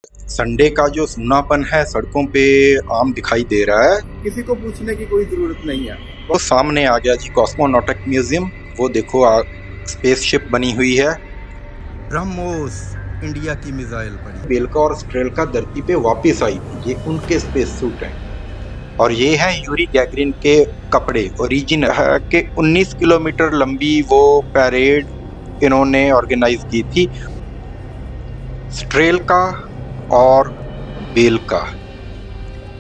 Sunday का जो सूनापन है सड़कों पे आम दिखाई दे रहा है। किसी को पूछने की कोई जरूरत नहीं है। वो सामने आ गया जी कॉस्मोनॉटिक म्यूजियम। वो देखो स्पेसशिप बनी हुई है। ब्रह्मोस इंडिया की मिसाइल पड़ी। बेलका और स्ट्रेलका धरती पे वापस आई थी, ये उनके स्पेस सूट हैं। और ये है यूरी गैगरिन के कपड़े। ओरिजिन है कि 19 किलोमीटर लंबी वो पैरेड इन्होंने ऑर्गेनाइज की थी। स्ट्रेलका और बेलका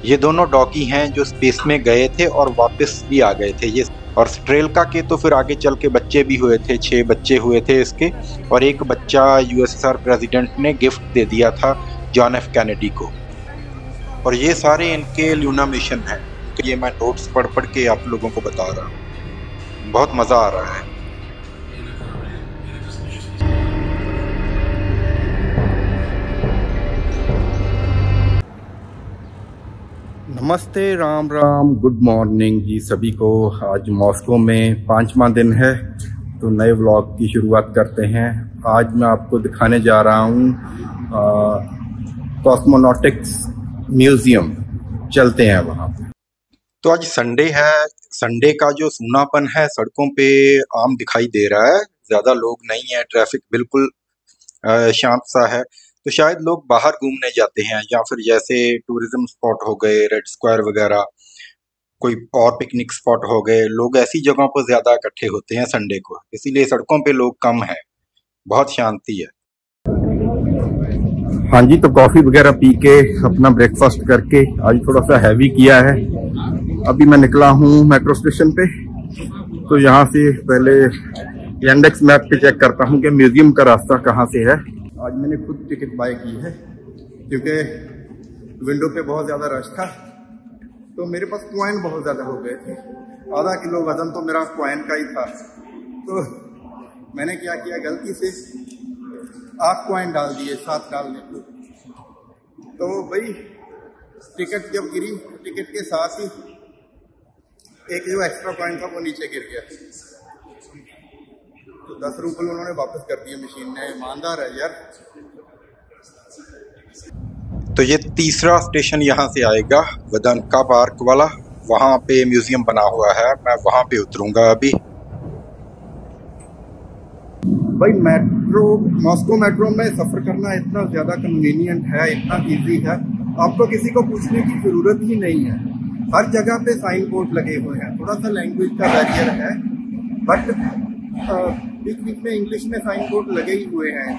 ये दोनों डॉगी हैं जो स्पेस में गए थे और वापस भी आ गए थे। ये और स्ट्रेलका के तो फिर आगे चल के बच्चे भी हुए थे, 6 बच्चे हुए थे इसके। और एक बच्चा यूएसएसआर प्रेसिडेंट ने गिफ्ट दे दिया था जॉन एफ कैनेडी को। और ये सारे इनके लूना मिशन हैं। ये मैं नोट्स पढ़ पढ़ के आप लोगों को बता रहा हूँ, बहुत मज़ा आ रहा है। नमस्ते, राम राम, गुड मॉर्निंग जी सभी को। आज मॉस्को में 5वां दिन है, तो नए व्लॉग की शुरुआत करते हैं। आज मैं आपको दिखाने जा रहा हूँ कॉस्मोनॉटिक्स म्यूजियम। चलते हैं वहाँ पे। तो आज संडे है। संडे का जो सूनापन है सड़कों पे आम दिखाई दे रहा है। ज़्यादा लोग नहीं है, ट्रैफिक बिल्कुल शांत सा है। तो शायद लोग बाहर घूमने जाते हैं या फिर जैसे टूरिज्म स्पॉट हो गए, रेड स्क्वायर वगैरह, कोई और पिकनिक स्पॉट हो गए। लोग ऐसी जगहों पर ज़्यादा इकट्ठे होते हैं संडे को, इसीलिए सड़कों पे लोग कम हैं, बहुत शांति है। हाँ जी, तो कॉफ़ी वगैरह पी के अपना ब्रेकफास्ट करके आज थोड़ा सा हैवी किया है। अभी मैं निकला हूँ मेट्रो स्टेशन पे। तो यहाँ से पहले इंडेक्स मैप पे चेक करता हूँ कि म्यूजियम का रास्ता कहाँ से है। आज मैंने खुद टिकट बाय की है क्योंकि विंडो पे बहुत ज़्यादा रश था, तो मेरे पास कॉइन बहुत ज़्यादा हो गए थे। आधा किलो वजन तो मेरा कॉइन का ही था। तो मैंने क्या किया, गलती से 8 कॉइन डाल दिए, 7 डालने को। तो भाई टिकट जब गिरी, टिकट के साथ ही एक जो एक्स्ट्रा कॉइन था वो नीचे गिर गया। तो 10 रुपये उन्होंने वापस कर दिए मशीन ने। ईमानदार है यार। तो ये तीसरा स्टेशन यहाँ से आएगा, वेदांका पार्क वाला। वहाँ पे म्यूजियम बना हुआ है, मैं वहाँ पे उतरूंगा अभी। भाई मॉस्को मेट्रो में सफर करना इतना ज्यादा कन्वीनियंट है, इतना इजी है, आपको किसी को पूछने की जरूरत ही नहीं है। हर जगह पे साइन बोर्ड लगे हुए हैं। थोड़ा सा लैंग्वेज का बैरियर है, बट बीच बीच में इंग्लिश में साइन बोर्ड लगे ही हुए हैं,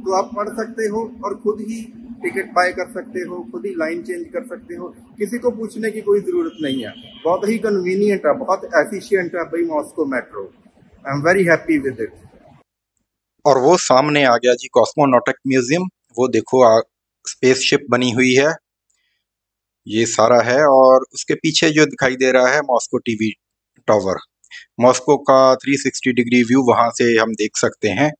तो आप पढ़ सकते हो और खुद ही टिकट बाय कर सकते हो, खुद ही लाइन चेंज कर सकते हो। किसी को पूछने की कोई जरूरत नहीं है। बहुत ही कन्वीनियंट है, बहुत एफिशिएंट है भाई Moscow metro. I am very happy with it. और वो सामने आ गया जी कॉस्मोनॉटिक म्यूजियम। वो देखो स्पेसशिप बनी हुई है, ये सारा है। और उसके पीछे जो दिखाई दे रहा है मॉस्को टीवी टावर, मॉस्को का 360 डिग्री व्यू वहां से हम देख सकते हैं।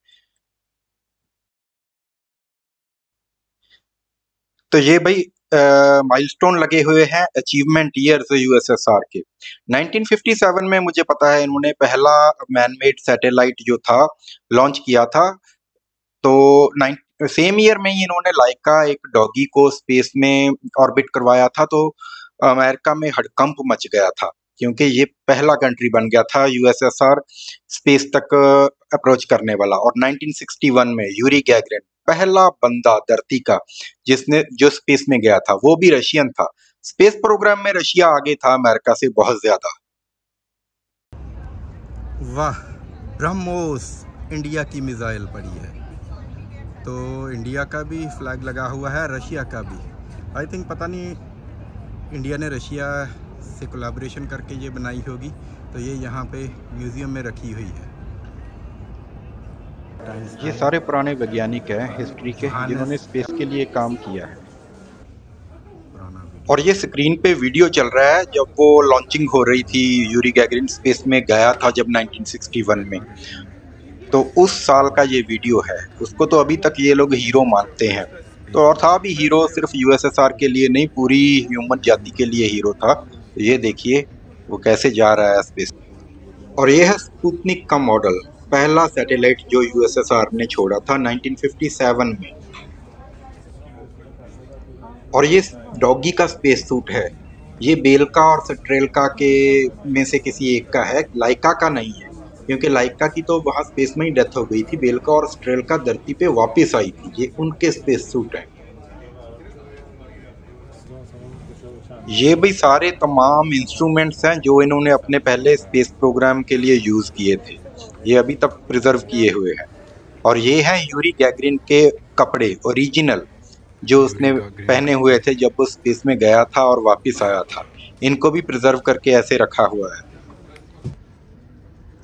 तो ये भाई माइलस्टोन लगे हुए हैं, अचीवमेंट ईयर्स यूएसएसआर के। 1957 में मुझे पता है इन्होंने पहला मैनमेड सैटेलाइट जो था लॉन्च किया था। तो सेम ईयर में ही इन्होंने लाइका एक डॉगी को स्पेस में ऑर्बिट करवाया था। तो अमेरिका में हड़कंप मच गया था, क्योंकि ये पहला कंट्री बन गया था यूएसएसआर स्पेस तक अप्रोच करने वाला। और 1961 में यूरी गैगरिन पहला बंदा धरती का जो स्पेस में गया था, वो भी रशियन था। स्पेस प्रोग्राम में रशिया आगे था अमेरिका से बहुत ज्यादा। वाह, ब्रह्मोस इंडिया की मिसाइल पड़ी है। तो इंडिया का भी फ्लैग लगा हुआ है, रशिया का भी। आई थिंक पता नहीं इंडिया ने रशिया से कोलैबोरेशन करके ये बनाई होगी। तो ये यहाँ पे म्यूजियम में रखी हुई है। ये सारे पुराने वैज्ञानिक हैं हिस्ट्री के, जिन्होंने स्पेस के लिए काम किया है। और ये स्क्रीन पे वीडियो चल रहा है जब वो लॉन्चिंग हो रही थी। यूरी गैगरिन स्पेस में गया था जब 1961 में, तो उस साल का ये वीडियो है। उसको तो अभी तक ये लोग हीरो मानते हैं। तो और था भी हीरो, सिर्फ यूएसएसआर के लिए नहीं, पूरी ह्यूमन जाति के लिए हीरो था। तो ये देखिए वो कैसे जा रहा है स्पेस। और ये है स्पुतनिक का मॉडल, पहला सैटेलाइट जो यूएसएसआर ने छोड़ा था 1957 में। और ये डॉगी का स्पेस सूट है। ये बेलका और स्ट्रेलका के में से किसी एक का है, लाइका का नहीं है, क्योंकि लाइका की तो वहाँ स्पेस में ही डेथ हो गई थी। बेलका और स्ट्रेलका धरती पे वापस आई थी। ये उनके स्पेस सूट हैं। ये भी सारे तमाम इंस्ट्रूमेंट्स हैं जो इन्होंने अपने पहले स्पेस प्रोग्राम के लिए यूज किए थे। ये अभी तक प्रिजर्व किए हुए हैं। और ये हैं यूरी गैगरिन के कपड़े ओरिजिनल, जो उसने पहने हुए थे जब वो स्पेस में गया था और वापस आया था। इनको भी प्रिजर्व करके ऐसे रखा हुआ है।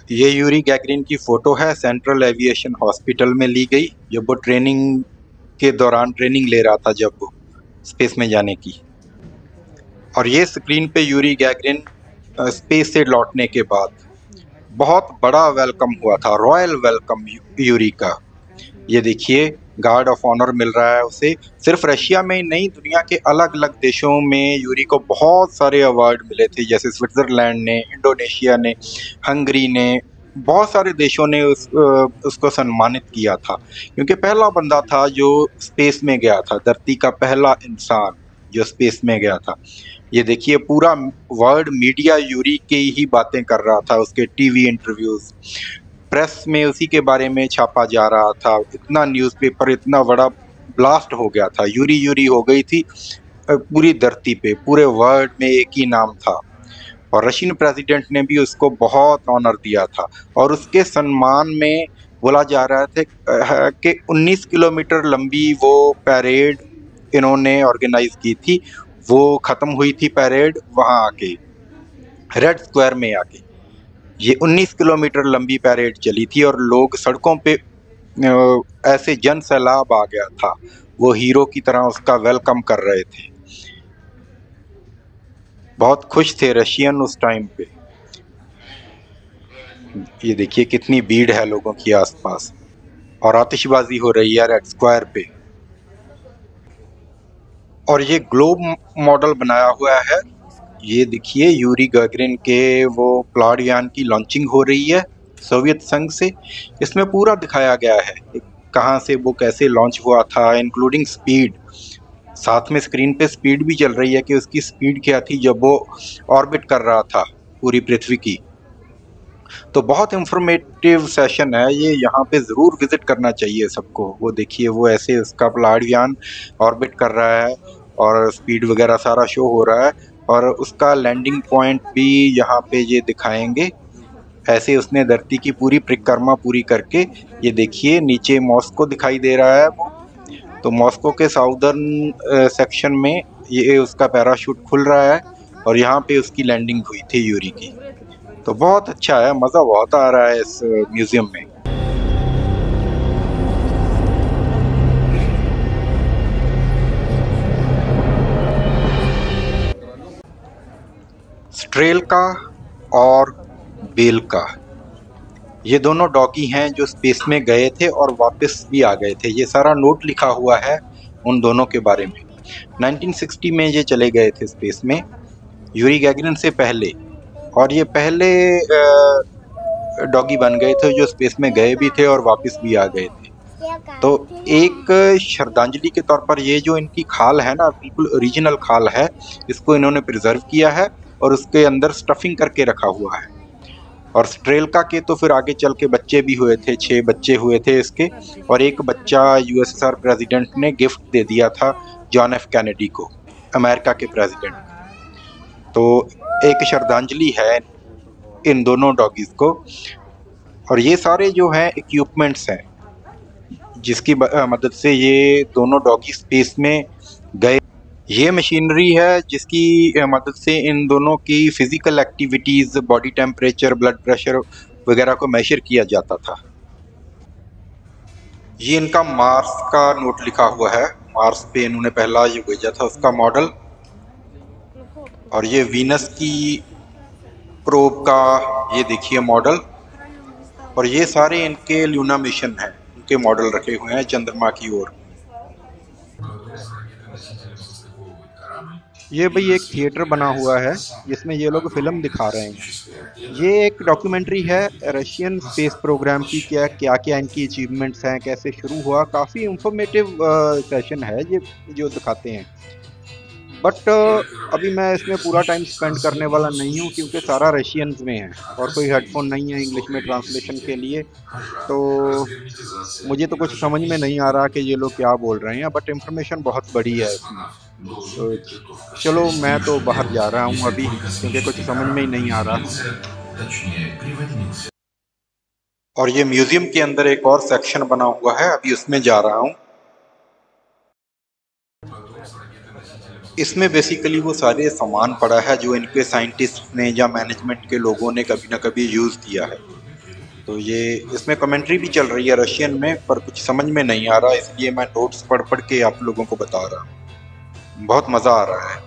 ये यूरी गैगरिन की फोटो है, सेंट्रल एविएशन हॉस्पिटल में ली गई जब वो ट्रेनिंग के दौरान ट्रेनिंग ले रहा था, जब वो स्पेस में जाने की। और ये स्क्रीन पे यूरी गैगरिन स्पेस से लौटने के बाद बहुत बड़ा वेलकम हुआ था, रॉयल वेलकम यूरी का। ये देखिए, गार्ड ऑफ ऑनर मिल रहा है उसे। सिर्फ रशिया में ही नहीं, दुनिया के अलग अलग देशों में यूरी को बहुत सारे अवार्ड मिले थे, जैसे स्विट्ज़रलैंड ने, इंडोनेशिया ने, हंगरी ने, बहुत सारे देशों ने उसको सम्मानित किया था, क्योंकि पहला बंदा था जो स्पेस में गया था, धरती का पहला इंसान जो स्पेस में गया था। ये देखिए, पूरा वर्ल्ड मीडिया यूरी की ही बातें कर रहा था, उसके टीवी इंटरव्यूज, प्रेस में उसी के बारे में छापा जा रहा था। इतना न्यूज़पेपर, इतना बड़ा ब्लास्ट हो गया था, यूरी यूरी हो गई थी पूरी धरती पे, पूरे वर्ल्ड में एक ही नाम था। और रशियन प्रेसिडेंट ने भी उसको बहुत ऑनर दिया था। और उसके सम्मान में बोला जा रहा था कि 19 किलोमीटर लंबी वो पैरेड इन्होंने ऑर्गेनाइज की थी। वो ख़त्म हुई थी पैरेड वहाँ आके, रेड स्क्वायर में आके। ये 19 किलोमीटर लंबी पैरेड चली थी और लोग सड़कों पे ऐसे जन सैलाब आ गया था। वो हीरो की तरह उसका वेलकम कर रहे थे। बहुत खुश थे रशियन उस टाइम पे। ये देखिए कितनी भीड़ है लोगों की आसपास, और आतिशबाजी हो रही है रेड स्क्वायर पे। और ये ग्लोब मॉडल बनाया हुआ है। ये देखिए, यूरी गैगरिन के वो प्लाड यान की लॉन्चिंग हो रही है सोवियत संघ से। इसमें पूरा दिखाया गया है कहाँ से वो कैसे लॉन्च हुआ था, इंक्लूडिंग स्पीड। साथ में स्क्रीन पे स्पीड भी चल रही है कि उसकी स्पीड क्या थी जब वो ऑर्बिट कर रहा था पूरी पृथ्वी की। तो बहुत इंफॉर्मेटिव सेशन है ये, यहाँ पे ज़रूर विज़िट करना चाहिए सबको। वो देखिए, वो ऐसे उसका प्लाड यान ऑर्बिट कर रहा है और स्पीड वगैरह सारा शो हो रहा है। और उसका लैंडिंग पॉइंट भी यहाँ पे ये दिखाएंगे। ऐसे उसने धरती की पूरी परिक्रमा पूरी करके, ये देखिए नीचे मॉस्को दिखाई दे रहा है वो। तो मॉस्को के साउदर्न सेक्शन में ये उसका पैराशूट खुल रहा है और यहाँ पे उसकी लैंडिंग हुई थी यूरी की। तो बहुत अच्छा है, मज़ा बहुत आ रहा है इस म्यूज़ियम में। स्ट्रेलका और बेलका, ये दोनों डॉगी हैं जो स्पेस में गए थे और वापस भी आ गए थे। ये सारा नोट लिखा हुआ है उन दोनों के बारे में। 1960 में ये चले गए थे स्पेस में, यूरी गैगरिन से पहले। और ये पहले डॉगी बन गए थे जो स्पेस में गए भी थे और वापस भी आ गए थे। तो एक श्रद्धांजलि के तौर पर ये जो इनकी खाल है ना, बिल्कुल ओरिजिनल खाल है, इसको इन्होंने प्रिजर्व किया है और उसके अंदर स्टफिंग करके रखा हुआ है। और स्ट्रेलका के तो फिर आगे चल के बच्चे भी हुए थे, 6 बच्चे हुए थे इसके। और एक बच्चा यूएसएसआर प्रेसिडेंट ने गिफ्ट दे दिया था जॉन एफ कैनेडी को, अमेरिका के प्रेसिडेंट। तो एक श्रद्धांजलि है इन दोनों डॉगीज़ को। और ये सारे जो हैं इक्विपमेंट्स हैं जिसकी मदद से ये दोनों डॉगी स्पेस में गए। ये मशीनरी है जिसकी मदद से इन दोनों की physical activities, body temperature, blood pressure वगैरह को मेजर किया जाता था। ये इनका मार्स का नोट लिखा हुआ है, मार्स पे इन्होंने पहला ये भेजा था उसका मॉडल। और ये वीनस की प्रोब का ये देखिए मॉडल। और ये सारे इनके लूना मिशन हैं, उनके मॉडल रखे हुए हैं चंद्रमा की ओर। ये भाई एक थिएटर बना हुआ है जिसमें ये लोग फिल्म दिखा रहे हैं। ये एक डॉक्यूमेंट्री है रशियन स्पेस प्रोग्राम की, क्या क्या क्या इनकी अचीवमेंट्स हैं, कैसे शुरू हुआ। काफ़ी इंफॉर्मेटिव सेशन है ये जो दिखाते हैं। बट अभी मैं इसमें पूरा टाइम स्पेंड करने वाला नहीं हूँ क्योंकि सारा रशियंस में है और कोई हेडफोन नहीं है इंग्लिश में ट्रांसलेशन के लिए। तो मुझे तो कुछ समझ में नहीं आ रहा कि ये लोग क्या बोल रहे हैं, बट इंफॉर्मेशन बहुत बड़ी है इसमें। तो चलो मैं तो बाहर जा रहा हूँ अभी क्योंकि कुछ समझ में ही नहीं आ रहा। और ये म्यूजियम के अंदर एक और सेक्शन बना हुआ है, अभी उसमें जा रहा हूँ। इसमें बेसिकली वो सारे सामान पड़ा है जो इनके साइंटिस्ट ने या मैनेजमेंट के लोगों ने कभी ना कभी यूज़ किया है। तो ये इसमें कमेंट्री भी चल रही है रशियन में, पर कुछ समझ में नहीं आ रहा, इसलिए मैं नोट्स पढ़ पढ़ के आप लोगों को बता रहा हूँ। बहुत मज़ा आ रहा है।